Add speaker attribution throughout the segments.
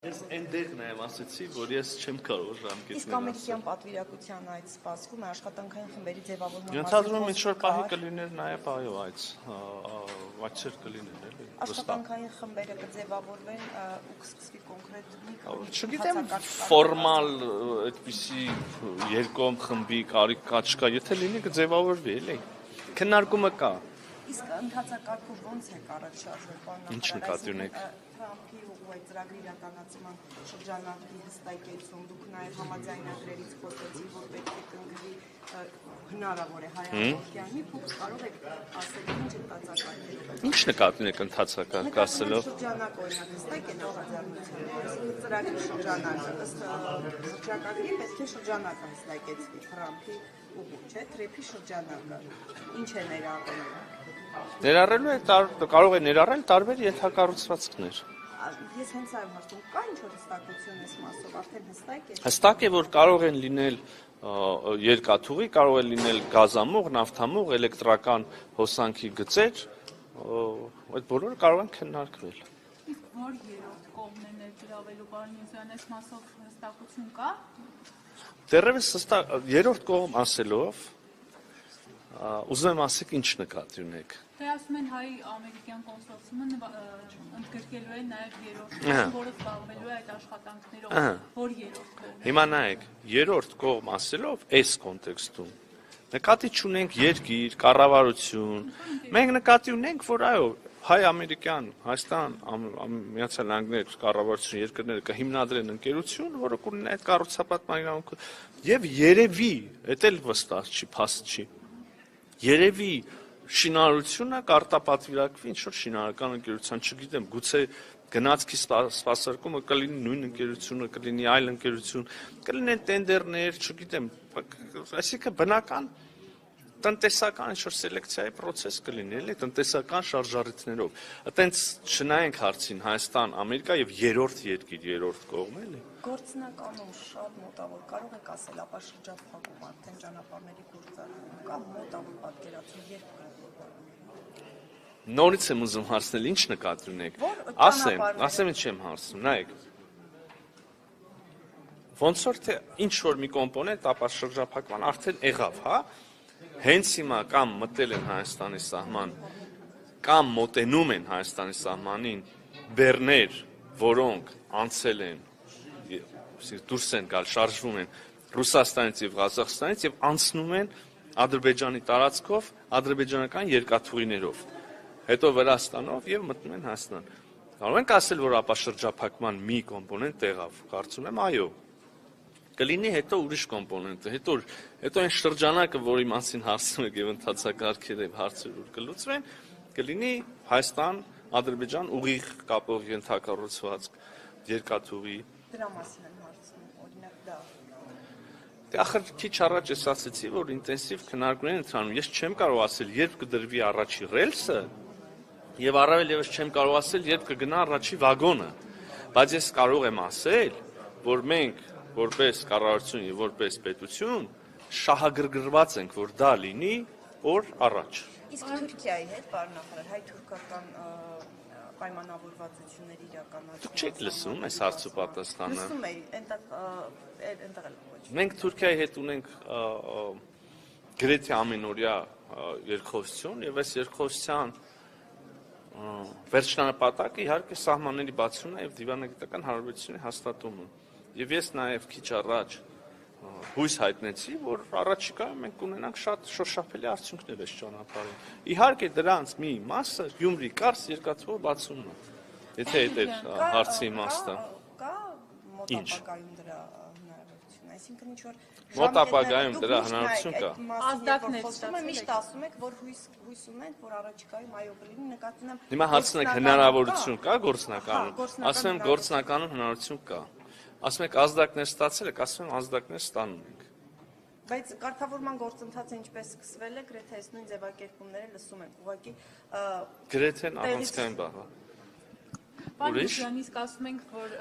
Speaker 1: Ես այնտեղն եմ ասացի, որ ես չեմ կարող ժամկետներ
Speaker 2: Իսկ ամերիկյան պատվիրակության այդ սպասվում է աշխատանքային խմբերի ձևավորման
Speaker 1: Ենթադրում եմ ինչ-որ պահի կլիներ նաև այո այդ վաճեր կլիներ էլի
Speaker 2: աշխատանքային խմբերը կձևավորվեն ու կսկսվի կոնկրետ
Speaker 1: Չգիտեմ ֆորմալ այդպիսի երկկողմ խմբի կարիք կա չկա, եթե լինի կձևավորվի էլի քննարկումը կա
Speaker 2: Իսկ ընթացակարգով ոնց է առաջ շարժվել պարոն
Speaker 1: Ինչ նկատի ունեք
Speaker 2: Թրամփի ու այդ ծրագրի իրականացման շրջանակի հստակեցում դուք նաև համաձայնագրերից խոսեցիք որ պետք է կնգրի հնարավոր է հայ-ամերիկյանի փոքր կարող եք ասել ինչ ընթացակարգով
Speaker 1: Ինչ նկատի ունեք ընթացակարգ ասելով
Speaker 2: շրջանակ օրինակ հստակ է նախաձեռնությունը ծրագրի շրջանակը ըստ շրջակագրի պետք է շրջանակը հստակեցվի Թրամփի ու չէ թրեփի շրջանակը ինչ է ներառել
Speaker 1: Ներառելու է կարող է ներառել տարբեր ենթակառուցվածքներ
Speaker 2: Ես հենց այո հարցում կա ինչ-որ հստակություն այս մասով արդեն հստակ է
Speaker 1: Հստակ է որ կարող են լինել երկաթուղի կարող է լինել գազամուղ, նավթամուղ, էլեկտրական հոսանքի գծեր այդ բոլորը կարող են քննարկվել
Speaker 3: Իսկ որ երրորդ կողմն է ներգրավելու պարոն Միրզոյան այս մասով հստակություն կա
Speaker 1: Դեռևս երրորդ կողմ ասելով ուզում եմ ասեք ինչ նկատի ունեք
Speaker 3: Դե ասում են հայ-ամերիկյան կոնսորցիումը ընդգրկելու է նաև երրորդ կողմ, որը զբաղվելու է այդ աշխատանքներով, որ երրորդ կողմ
Speaker 1: Հիմա նայեք, երրորդ կողմ ասելով այս կոնտեքստում նկատի չունենք երկիր, կառավարություն Մենք նկատի ունենք, որ այո հայ-ամերիկյան, Հայաստան, Միացյալ Նահանգներ, կառավարություն երկրները կհիմնադրեն ընկերություն, որը կունենա այդ կառուցապատման իրավունքը եւ երևի, դա էլ վստահ չի, փաստ չի Երևի շինարարությունը կարտապատվիրակվի ինչ-որ շինարարական ընկերության, չգիտեմ, գուցե գնացքի սպասարկումը կլինի նույն ընկերությունը, կլինի այլ ընկերություն, կլինեն տենդերներ, չգիտեմ, այսինքն բնական տնտեսական ինչ-որ սելեկցիայի process կլինի, էլի, տնտեսական շարժառիթներով։ Այտենց չնայենք հարցին Հայաստան, Ամերիկա եւ երրորդ երկիր, երրորդ կողմ, էլի։
Speaker 2: Գործնականում շատ մոտավոր կարող եք ասել, ապա շրջափակում արդեն ճանապարհների գործարկում կա մոտավոր պատկերացում երբ
Speaker 1: Նորից եմ ուզում հարցնել, ինչ նկատի ունեք։ Ասեմ ինչ եմ հարցնում, նայեք։ Ոնց որ թե ինչ որ մի կոմպոնենտ ապա շրջափակման արդեն եղավ, հա։ Հենց հիմա կամ մտել են Հայաստանի սահման, կամ մոտենում են Հայաստանի սահմանին բեռներ, որոնք անցել են, դուրս են գալ, շարժվում են Ռուսաստանից եւ Ղազախստանից եւ անցնում են Ադրբեջանի տարածքով, ադրբեջանական երկաթուղիներով, հետո Վրաստանով եւ մտնում են Հայաստան։ Կարող ենք ասել, որ ապա շրջափակման մի կոմպոնենտ եղավ, կարծում եմ, այո։ Կլինի հետո ուրիշ կոմպոնենտը, հետո այն շրջանակը, որի մասին հարցնում եք եւ ընթացակարգեր եւ հարցեր որ կլուծվեն, կլինի Հայաստան, Ադրբեջան ուղիղ կապող ենթակառուցվածք, երկաթուղի։
Speaker 2: Դրա մասին եմ հարցնում, օրինակ դա։
Speaker 1: Դե ախր քիչ առաջ ես ասացի, որ ինտենսիվ քննարկումներ են ընթանում։ Ես չեմ կարող ասել, երբ կդրվի առաջի ռելսը, եւ առավել եւս չեմ կարող ասել, երբ կգնա առաջի վագոնը։ Բայց ես կարող եմ ասել, որ մենք որպես կառավարություն եւ որպես պետություն շահագրգռված ենք, որ դա լինի օր առաջ։
Speaker 2: Իսկ Թուրքիայի հետ, պարոն նախարար, հայ-թուրքական պայմանավորվածությունների իրականացումը։
Speaker 1: Դուք չեք լսում այս հարցու պատասխանը։
Speaker 2: Լսում էի, այնտեղ ոչ։
Speaker 1: Մենք Թուրքիայի հետ ունենք գրեթե ամենօրյա երկխոսություն եւ այս երկխոսության վերջնանպատակը իհարկե սահմանների բացումն է եւ դիվանագիտական հարաբերությունների հաստատումը։ Եվ ես նաև քիչ առաջ հույս հայտնեցի, որ առաջիկայում մենք կունենանք շատ շոշափելի արդյունքներ այս ճանապարհին։ Իհարկե դրանց մի մասը Գյումրի Կարս երկաթուղի բացումն է։ Եթե այդ հարցի իմաստը։
Speaker 2: Կա մոտապակայում դրա հնարավորություն, այսինքն ինչ որ
Speaker 1: մոտապակայում դրա հնարավորություն կա։
Speaker 2: Ազդակներ միշտ ասում եք, որ հույս ունենք, որ առաջիկայում այո կլինի, նկատի ունեմ։
Speaker 1: Հիմա հարցն է հնարավորություն կա գործնականում։ Ասում եմ գործնականում հնարավորություն կա։ Ասում եք ազդակներ ստացել եք, ասում եմ ազդակներ ստանում ենք։
Speaker 2: Բայց կարգավորման գործընթացը ինչպես սկսվել է, գրեթե այս նույն ձևակերպումները լսում ենք, ուղղակի
Speaker 1: գրեթե առանցքային բառ է։
Speaker 3: Պարոն իսկ ասում ենք, որ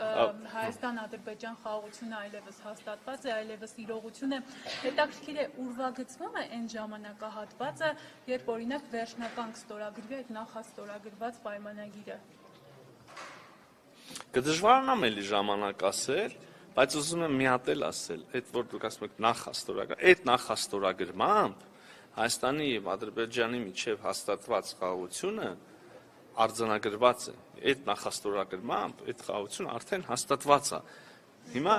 Speaker 3: Հայաստան-Ադրբեջան խաղաղությունը այլևս հաստատված է, այլևս իրողություն է։ Հետաքրքիր է ուրվագծվում է այն ժամանակահատվածը, երբ օրինակ վերջնական կստորագրվի այդ նախաստորագրված պայմանագիրը։
Speaker 1: Կդժվարանամ էլի ժամանակ ասել, բայց ուզում եմ մի հատ էլ ասել, այդ որ դուք ասում եք նախաստորագրում, այդ նախաստորագրմամբ Հայաստանի եւ Ադրբեջանի միջև հաստատված խաղաղությունը արձանագրված է։ Այդ նախաստորագրմամբ այդ խաղաղությունը արդեն հաստատված է։ Հիմա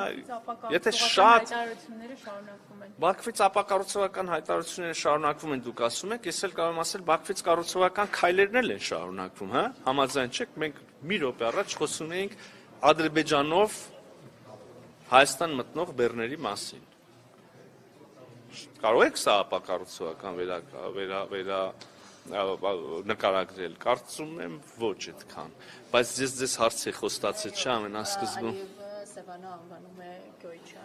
Speaker 1: եթե շատ
Speaker 3: հայտարարությունները շարունակվում են։
Speaker 1: Բաքվից ապակառուցողական հայտարարությունները շարունակվում են, դուք ասում եք, ես էլ կարող եմ ասել Բաքվից կառուցողական քայլերն էլ են շարունակվում, հա? Համաձայն չեք, մենք մի րոպե առաջ խոսում էինք Ադրբեջանով Հայաստան մտնող բեռների մասին։ Կարող եք սա ապակառուցողական նկարագրել, կարծում եմ ոչ այդքան, բայց ես հարցի խոստացել չեմ ամենասկզբում։
Speaker 4: Սևանա անվանում է Գյոյչը,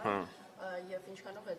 Speaker 4: եւ ինչքանով է